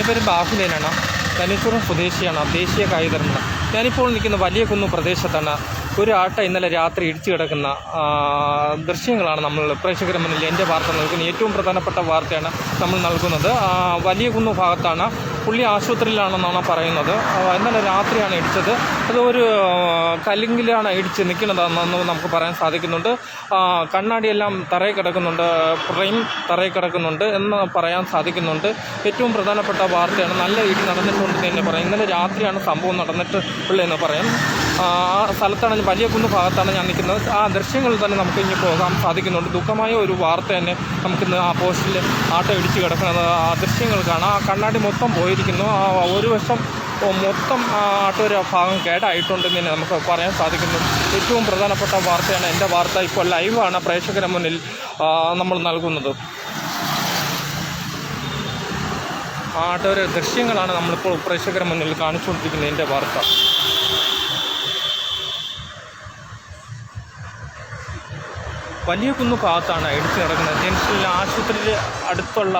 പേര് ബാഹുലേനാണ്. തലച്ചോറും സ്വദേശിയാണ്. ദേശീയ കായികതരമാണ്. ഞാനിപ്പോൾ നിൽക്കുന്ന വലിയ കുന്ന് പ്രദേശത്താണ്. ഒരു ആട്ട ഇന്നലെ രാത്രി ഇടിച്ചു കിടക്കുന്ന ദൃശ്യങ്ങളാണ് നമ്മൾ പ്രേക്ഷകരുടെ മുന്നിൽ എൻ്റെ വാർത്ത നൽകുന്നത്. ഏറ്റവും പ്രധാനപ്പെട്ട വാർത്തയാണ് നമ്മൾ നൽകുന്നത്. വലിയ കുന്ന് ഭാഗത്താണ്. പുള്ളി ആശുപത്രിയിലാണെന്നാണ് പറയുന്നത്. ഇന്നലെ രാത്രിയാണ് ഇടിച്ചത്. അത് ഒരു കല്ലിങ്കിലാണ് ഇടിച്ച് നിൽക്കുന്നതെന്ന് നമുക്ക് പറയാൻ സാധിക്കുന്നുണ്ട്. കണ്ണാടിയെല്ലാം തറയിൽ കിടക്കുന്നുണ്ട്, ഫ്രെയിം തറയിൽ കിടക്കുന്നുണ്ട് എന്ന് പറയാൻ സാധിക്കുന്നുണ്ട്. ഏറ്റവും പ്രധാനപ്പെട്ട വാർത്തയാണ്. നല്ല ഇടി നടന്നിട്ടുണ്ടെന്ന് തന്നെ പറയാം. ഇന്നലെ രാത്രിയാണ് സംഭവം നടന്നിട്ടുള്ളതെന്ന് പറയാം. ആ സ്ഥലത്താണ്, വലിയ കുന്ന് ഭാഗത്താണ് ഞാൻ നിൽക്കുന്നത്. ആ ദൃശ്യങ്ങളിൽ തന്നെ നമുക്ക് ഇനി പോകാൻ സാധിക്കുന്നുണ്ട്. ദുഃഖമായ ഒരു വാർത്ത തന്നെ നമുക്കിന്ന് ആ പോസ്റ്റിൽ ആട്ടം ഇടിച്ച് കിടക്കുന്നത് ആ ദൃശ്യങ്ങൾ കാണാം. ആ കണ്ണാടി മൊത്തം പോയിരിക്കുന്നു. ഒരു വശം മൊത്തം ആട്ടൊരു ഭാഗം കേടായിട്ടുണ്ടെന്ന് തന്നെ നമുക്ക് പറയാൻ സാധിക്കുന്നു. ഏറ്റവും പ്രധാനപ്പെട്ട വാർത്തയാണ് എൻ്റെ വാർത്ത. ഇപ്പോൾ ലൈവാണ് പ്രേക്ഷകരുടെ മുന്നിൽ നമ്മൾ നൽകുന്നത്. ആട്ടൊരു ദൃശ്യങ്ങളാണ് നമ്മളിപ്പോൾ പ്രേക്ഷകരുടെ മുന്നിൽ കാണിച്ചുകൊണ്ടിരിക്കുന്നത് എൻ്റെ വാർത്ത. വലിയ കുന്ന് ഭാഗത്താണ് ഇടിച്ച് കിടക്കുന്നത്. ജംഗ്ഷനിൽ ആശുപത്രിയുടെ അടുത്തുള്ള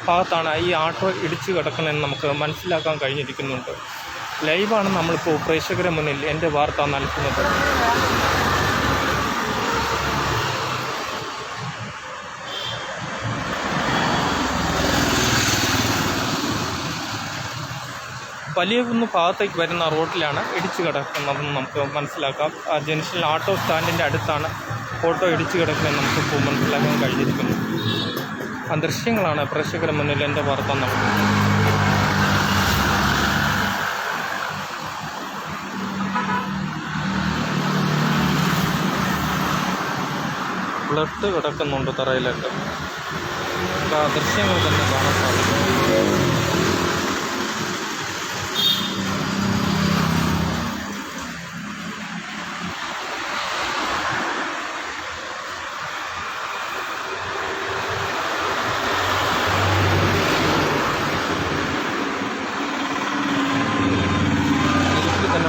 ഭാഗത്താണ് ഈ ആട്ടോ ഇടിച്ച് കിടക്കുന്നതെന്ന് നമുക്ക് മനസ്സിലാക്കാൻ കഴിഞ്ഞിരിക്കുന്നുണ്ട്. ലൈവാണ് നമ്മളിപ്പോൾ പ്രേക്ഷകരുടെ മുന്നിൽ എൻ്റെ വാർത്ത നൽകുന്നത്. വലിയ കുന്ന് ഭാഗത്തേക്ക് വരുന്ന റോഡിലാണ് ഇടിച്ച് കിടക്കുന്നതെന്ന് നമുക്ക് മനസ്സിലാക്കാം. ജംഗ്ഷനിൽ ആട്ടോ സ്റ്റാൻഡിൻ്റെ അടുത്താണ് ഓട്ടോ ഇടിച്ച് കിടക്കുന്നതെന്ന് നമുക്കിപ്പോൾ മനസ്സിലാക്കാൻ കഴിഞ്ഞിരിക്കുന്നു. ആ ദൃശ്യങ്ങളാണ് പ്രേക്ഷകരുടെ മുന്നിൽ എൻ്റെ വാർത്ത നൽകുന്നത്. ബ്ലഡ് കിടക്കുന്നുണ്ട് തറയിലൊക്കെ. ആ ദൃശ്യങ്ങൾ തന്നെ കാണാൻ സാധിക്കും.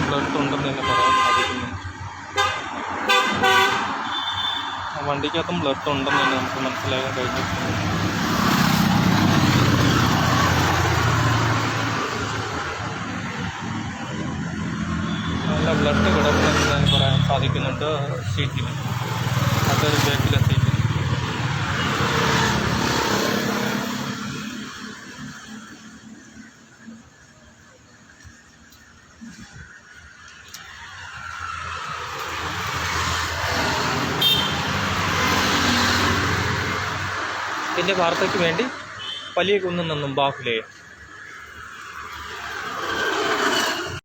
ബ്ലഡ് ഉണ്ടെന്ന് തന്നെ പറയാൻ സാധിക്കുന്നു. വണ്ടിക്കകത്തും ബ്ലഡ് ഉണ്ടെന്ന് തന്നെ നമുക്ക് മനസ്സിലാക്കാൻ കഴിഞ്ഞിട്ടുണ്ട്. നല്ല ബ്ലഡ് കിടക്കുമെന്ന് തന്നെ പറയാൻ സാധിക്കുന്നുണ്ട്. സീറ്റിൽ അതൊരു ബാക്കിലെ സീറ്റിൽ ഇതിൻ്റെ വാർത്തയ്ക്ക് വേണ്ടി വലിയ കുന്നിൽ നിന്നും ബാഹുലേ.